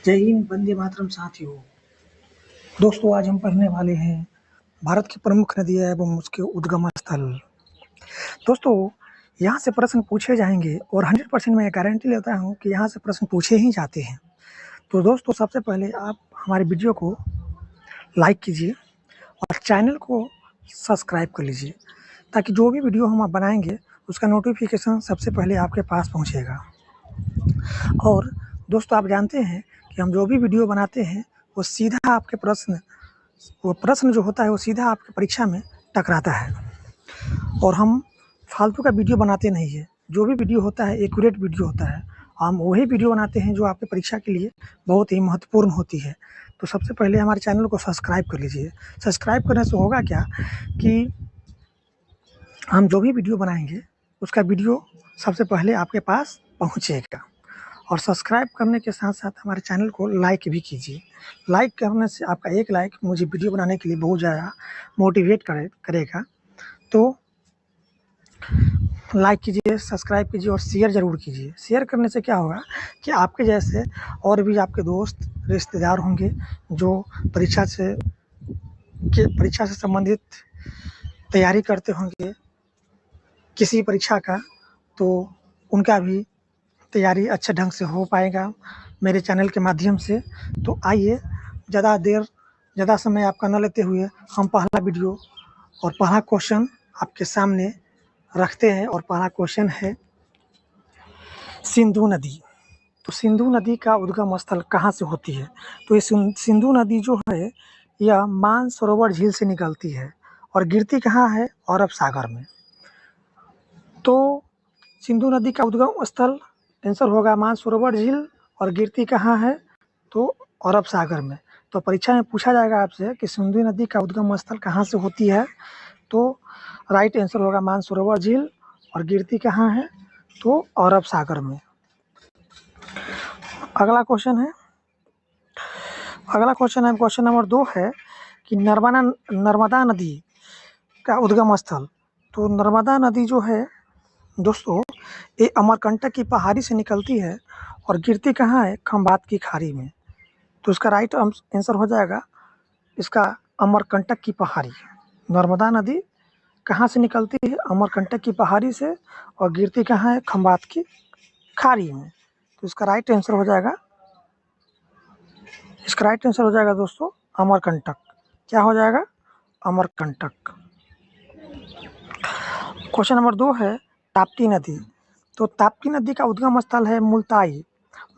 जय हिंद, वंदे मातरम साथियों। दोस्तों, आज हम पढ़ने वाले हैं भारत की प्रमुख नदियाँ एवं उसके उद्गम स्थल। दोस्तों, यहाँ से प्रश्न पूछे जाएंगे और 100% मैं गारंटी लेता हूँ कि यहाँ से प्रश्न पूछे ही जाते हैं। तो दोस्तों, सबसे पहले आप हमारे वीडियो को लाइक कीजिए और चैनल को सब्सक्राइब कर लीजिए, ताकि जो भी वीडियो हम बनाएंगे उसका नोटिफिकेशन सबसे पहले आपके पास पहुँचेगा। और दोस्तों, आप जानते हैं कि हम जो भी वीडियो बनाते हैं वो सीधा आपके प्रश्न जो होता है वो सीधा आपकी परीक्षा में टकराता है। और हम फालतू का वीडियो बनाते नहीं है। जो भी वीडियो होता है एक्यूरेट वीडियो होता है। हम वही वीडियो बनाते हैं जो आपके परीक्षा के लिए बहुत ही महत्वपूर्ण होती है। तो सबसे पहले हमारे चैनल को सब्सक्राइब कर लीजिए। सब्सक्राइब करने से होगा क्या कि हम जो भी वीडियो बनाएंगे उसका वीडियो सबसे पहले आपके पास पहुँचेगा। और सब्सक्राइब करने के साथ साथ हमारे चैनल को लाइक भी कीजिए। लाइक करने से आपका एक लाइक मुझे वीडियो बनाने के लिए बहुत ज़्यादा मोटिवेट करेगा। तो लाइक कीजिए, सब्सक्राइब कीजिए और शेयर ज़रूर कीजिए। शेयर करने से क्या होगा कि आपके जैसे और भी आपके दोस्त रिश्तेदार होंगे जो परीक्षा से संबंधित तैयारी करते होंगे किसी परीक्षा का, तो उनका भी तैयारी अच्छे ढंग से हो पाएगा मेरे चैनल के माध्यम से। तो आइए, ज़्यादा समय आपका न लेते हुए हम पहला वीडियो और पहला क्वेश्चन आपके सामने रखते हैं। और पहला क्वेश्चन है सिंधु नदी। तो सिंधु नदी का उद्गम स्थल कहाँ से होती है? तो ये सिंधु नदी जो है यह मानसरोवर झील से निकलती है और गिरती कहाँ है? अरब सागर में। तो सिंधु नदी का उद्गम स्थल आंसर होगा मानसरोवर झील और गिरती कहाँ है? तो अरब सागर में। तो परीक्षा में पूछा जाएगा आपसे कि सिंधु नदी का उद्गम स्थल कहाँ से होती है, तो राइट आंसर होगा मानसरोवर झील और गिरती कहाँ है? तो अरब सागर में। अगला क्वेश्चन है क्वेश्चन नंबर 2 है कि नर्मदा नदी का उद्गम स्थल। तो नर्मदा नदी जो है दोस्तों ये अमरकंटक की पहाड़ी से निकलती है और गिरती कहाँ है? खंबात की खाड़ी में। तो इसका राइट आंसर हो जाएगा इसका अमरकंटक की पहाड़ी। नर्मदा नदी कहाँ से निकलती है? अमरकंटक की पहाड़ी से और गिरती कहाँ है? खंबात की खाड़ी में। तो इसका राइट आंसर हो जाएगा दोस्तों अमरकंटक। क्या हो जाएगा? अमरकंटक। क्वेश्चन नंबर 2 है ताप्ती नदी। तो ताप्ती नदी का उद्गम स्थल है मुल्ताई।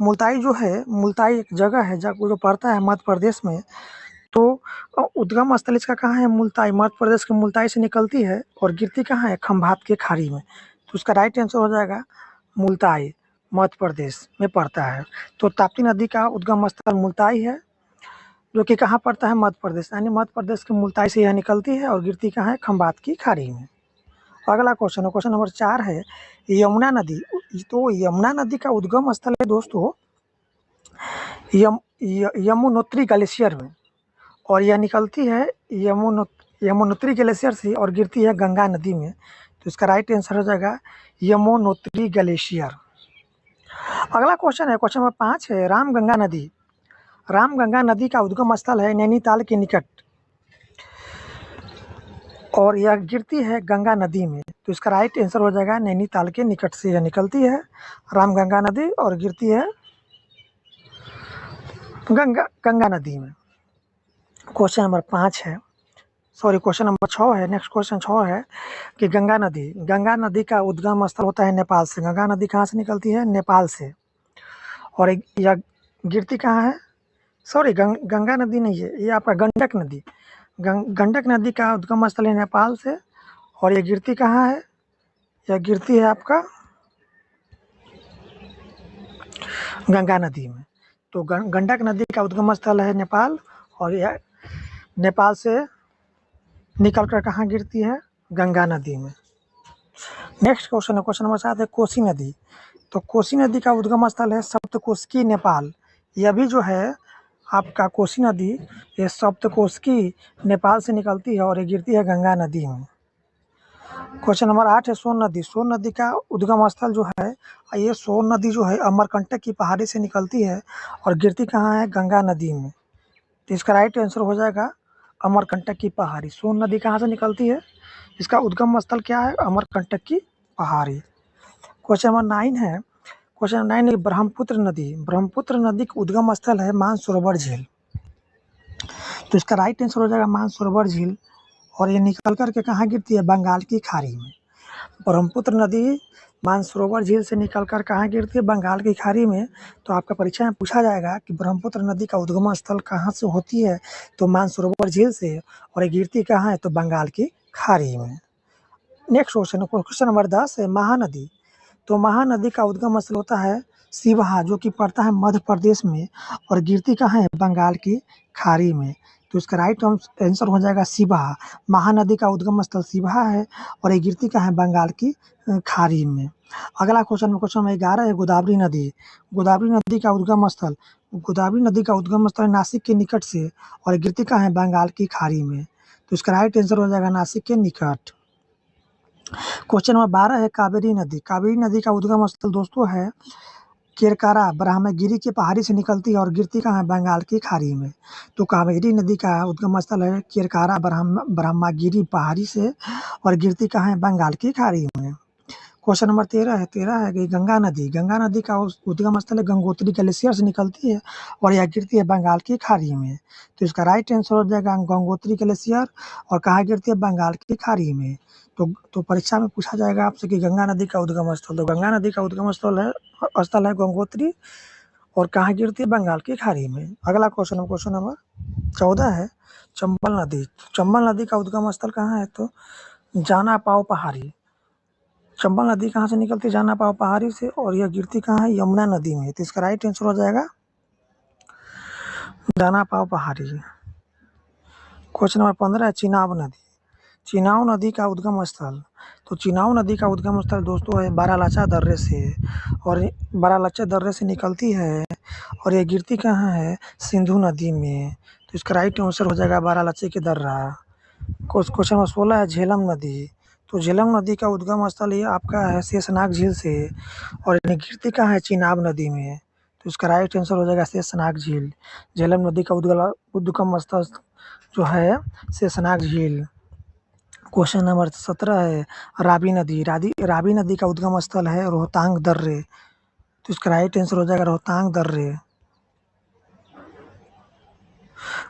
मुल्ताई एक जगह है जो पड़ता है मध्य प्रदेश में। तो उद्गम स्थल इसका कहाँ है? मुल्ताई। मध्य प्रदेश के मुल्ताई से निकलती है और गिरती कहाँ है? खंभात के खाड़ी में। तो उसका राइट आंसर हो जाएगा मुल्ताई, मध्य प्रदेश में पड़ता है। तो ताप्ती नदी का उद्गम स्थल मुल्ताई है जो कि कहाँ पड़ता है? मध्य प्रदेश, यानी मध्य प्रदेश के मुल्ताई से यह निकलती है और गिरती कहाँ है? खंभात की खाड़ी में। अगला क्वेश्चन नंबर 4 है यमुना नदी। तो यमुना नदी का उद्गम स्थल है दोस्तों यमुनोत्री ग्लेशियर में और यह निकलती है यमुनोत्री ग्लेशियर से और गिरती है गंगा नदी में। तो इसका राइट आंसर हो जाएगा यमुनोत्री ग्लेशियर। अगला क्वेश्चन नंबर 5 है रामगंगा नदी। रामगंगा नदी का उद्गम स्थल है नैनीताल के निकट और यह गिरती है गंगा नदी में। तो इसका राइट आंसर हो जाएगा नैनीताल के निकट से यह निकलती है रामगंगा नदी और गिरती है गंगा नदी में। क्वेश्चन नंबर 6 है। नेक्स्ट क्वेश्चन 6 है कि गंगा नदी का उद्गम स्थल होता है नेपाल से। गंगा नदी कहाँ से निकलती है? नेपाल से। और यह गिरती कहाँ है? गंगा नदी नहीं है, ये आपका गंडक नदी। गंडक नदी का उद्गम स्थल है नेपाल से और यह गिरती कहाँ है? यह गिरती है आपका गंगा नदी में। तो गंडक नदी का उद्गम स्थल है नेपाल और यह नेपाल से निकलकर कहाँ गिरती है? गंगा नदी में। नेक्स्ट क्वेश्चन नंबर 7 है कोसी नदी। तो कोसी नदी का उद्गम स्थल है सप्तकोशिकी नेपाल। यह भी जो है आपका कोसी नदी ये सप्तकोशिकी नेपाल से निकलती है और ये गिरती है गंगा नदी में। क्वेश्चन नंबर 8 है सोन नदी। सोन नदी का उद्गम स्थल जो है, ये सोन नदी जो है अमरकंटक की पहाड़ी से निकलती है और गिरती कहाँ है? गंगा नदी में। तो इसका राइट आंसर हो जाएगा अमरकंटक की पहाड़ी। सोन नदी कहाँ से निकलती है? इसका उद्गम स्थल क्या है? अमरकंटक की पहाड़ी। क्वेश्चन नंबर 9 है, क्वेश्चन नंबर 9 है ब्रह्मपुत्र नदी। ब्रह्मपुत्र नदी का उद्गम स्थल है मानसरोवर झील। तो इसका राइट आंसर हो जाएगा मानसरोवर झील और ये निकल कर के कहाँ गिरती है? बंगाल की खाड़ी में। ब्रह्मपुत्र नदी मानसरोवर झील से निकलकर कहाँ गिरती है? बंगाल की खाड़ी में। तो आपका परीक्षा में पूछा जाएगा कि ब्रह्मपुत्र नदी का उद्गम स्थल कहाँ से होती है? तो मानसरोवर झील से, और ये गिरती कहाँ है? तो बंगाल की खाड़ी में। नेक्स्ट क्वेश्चन नंबर 10 है महानदी। तो महानदी का उद्गम स्थल होता है शिवहा, जो कि पड़ता है मध्य प्रदेश में और गिरती कहाँ है? बंगाल की खाड़ी में। तो इसका राइट आंसर हो जाएगा शिवहा। महानदी का उद्गम स्थल शिवहा है और ये गिरती कहाँ है? बंगाल की खाड़ी में। अगला क्वेश्चन 11 है गोदावरी नदी। गोदावरी नदी का उद्गम स्थल, गोदावरी नदी का उद्गम स्थल नासिक के निकट से और ये गिरती कहाँ है? बंगाल की खाड़ी में। तो इसका राइट आंसर हो जाएगा नासिक के निकट। क्वेश्चन नंबर 12 है कावेरी नदी। कावेरी नदी का उद्गम स्थल दोस्तों है केरकारा ब्रह्मगिरी की पहाड़ी से निकलती है और गिरती कहाँ है? बंगाल की खाड़ी में। तो कावेरी नदी का उद्गम स्थल है केरकारा ब्रह्मगिरी पहाड़ी से और गिरती कहाँ है? बंगाल की खाड़ी में। क्वेश्चन नंबर 13 है कि गंगा नदी। गंगा नदी का उद्गम स्थल है गंगोत्री ग्लेशियर से निकलती है और यह गिरती है बंगाल की खाड़ी में। तो इसका राइट आंसर हो जाएगा गंगोत्री ग्लेशियर और कहाँ गिरती है? बंगाल की खाड़ी में। तो परीक्षा में पूछा जाएगा आपसे कि गंगा नदी का उद्गम स्थल, तो गंगा नदी का उद्गम स्थल है गंगोत्री और कहाँ गिरती है? बंगाल की खाड़ी में। अगला क्वेश्चन नंबर 14 है चंबल नदी। चंबल नदी का उद्गम स्थल कहाँ है? तो जाना पाव पहाड़ी। चंबल नदी कहाँ से निकलती है? जाना पाव पहाड़ी से और यह गिरती कहाँ है? यमुना नदी में। तो इसका राइट आंसर हो जाएगा जाना पाव पहाड़ी। क्वेश्चन नंबर 15 है चिनाब नदी। चिनाब नदी का उद्गम स्थल, तो चिनाब नदी का उद्गम स्थल दोस्तों है बारालाचा दर्रे से और बारालाचा दर्रे से निकलती है और ये गिरती कहाँ है? सिंधु नदी में। तो इसका राइट आंसर हो जाएगा बारालाचे के दर्रा। क्वेश्चन नंबर 16 है झेलम नदी। तो झेलम नदी का उद्गम स्थल ये आपका है शेषनाग झील से और ये गिरती कहाँ है? चिनाब नदी में। तो इसका राइट आंसर हो जाएगा शेषनाग झील। झेलम नदी का उद्गम स्थल जो है शेषनाग झील। क्वेश्चन नंबर 17 है रावी नदी। रावी नदी का उद्गम स्थल है रोहतांग दर्रे। तो इसका राइट आंसर हो जाएगा रोहतांग दर्रे।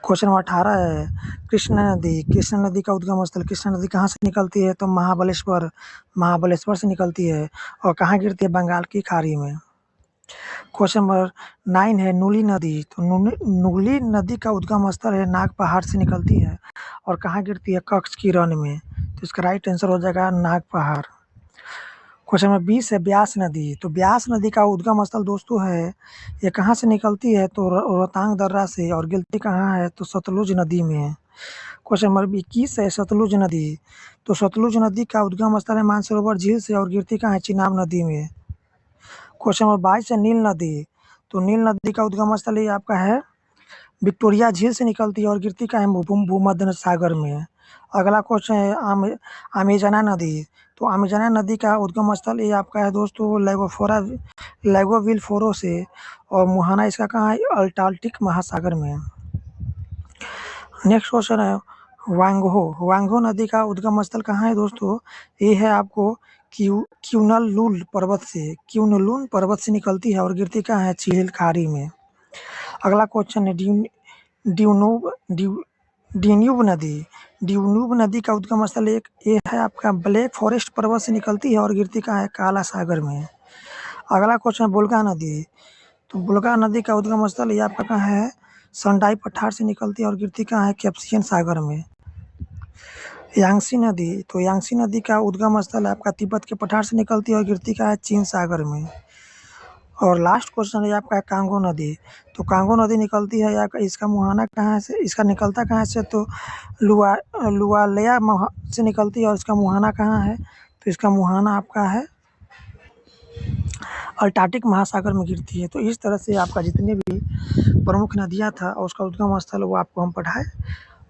क्वेश्चन नंबर 18 है कृष्णा नदी। कृष्णा नदी का उद्गम स्थल, कृष्णा नदी कहाँ से निकलती है? तो महाबलेश्वर से निकलती है और कहाँ गिरती है? बंगाल की खाड़ी में। क्वेश्चन नंबर 9 है नूली नदी। तो नूली नदी का उद्गम स्थल है नाग पहाड़ से निकलती है और कहाँ गिरती है? कच्छ की रण में। तो इसका राइट आंसर हो जाएगा नाग पहाड़। क्वेश्चन नंबर 20 है ब्यास नदी। तो ब्यास नदी का उद्गम स्थल दोस्तों है ये कहाँ से निकलती है? तो रोहतांग दर्रा से और गिरती कहाँ है? तो सतलुज नदी में। क्वेश्चन नंबर 21 है सतलुज नदी। तो सतलुज नदी का उद्गम स्थल है मानसरोवर झील से और गिरती कहाँ है? चिनाब नदी में। क्वेश्चन नंबर 22 है नील नदी। तो नील नदी का उद्गम स्थल ये आपका है विक्टोरिया झील से निकलती है और गिरती कहाँ है? भूमध्य सागर में। अगला क्वेश्चन है अमेजना नदी। तो अमेजना नदी का उद्गम स्थल ये आपका है दोस्तों लैगोविल फोरो से और मुहाना इसका कहाँ है? अल्टार्कटिक महासागर में। नेक्स्ट क्वेश्चन है वांगहो नदी का उद्गम स्थल कहाँ है दोस्तों? ये है आपको क्यूनलुन पर्वत से निकलती है और गिरती कहाँ है? चील खाड़ी में। अगला क्वेश्चन है ड्यून्यूब नदी का उद्गम स्थल ये है आपका ब्लैक फॉरेस्ट पर्वत से निकलती है और गिरती कहाँ है? काला सागर में। अगला क्वेश्चन है बुल्गा नदी। तो बुल्गा नदी का उद्गम स्थल ये आपका कहाँ है? संडाई पठार से निकलती है और गिरती कहाँ है? कैप्सियन सागर में। यांगसी नदी। तो यांगसी नदी का उद्गम स्थल आपका तिब्बत के पठार से निकलती है और गिरती कहाँ है? चीन सागर में। और लास्ट क्वेश्चन है आपका कांगो नदी। तो कांगो नदी निकलती है या इसका मुहाना कहाँ से, इसका निकलता कहाँ से? तो लुआलेया से निकलती है और इसका मुहाना कहाँ है? तो इसका मुहाना आपका है अल्टार्कटिक महासागर में गिरती है। तो इस तरह से आपका जितने भी प्रमुख नदियाँ था और उसका उद्गम स्थल वो आपको हम पढ़ाए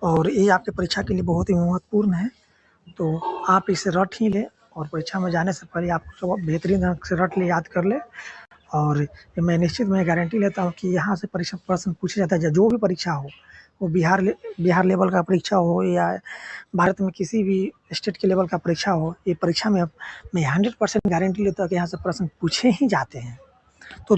और ये आपके परीक्षा के लिए बहुत ही महत्वपूर्ण है। तो आप इसे रट ही लें और परीक्षा में जाने से पहले आप सब बेहतरीन ढंग से रट लें, याद कर लें। और ये मैं गारंटी लेता हूँ कि यहाँ से परीक्षा प्रश्न पूछा जाता है, जो भी परीक्षा हो, वो बिहार लेवल का परीक्षा हो या भारत में किसी भी स्टेट के लेवल का परीक्षा हो, ये परीक्षा में मैं 100% गारंटी लेता हूँ कि यहाँ से प्रश्न पूछे ही जाते हैं। तो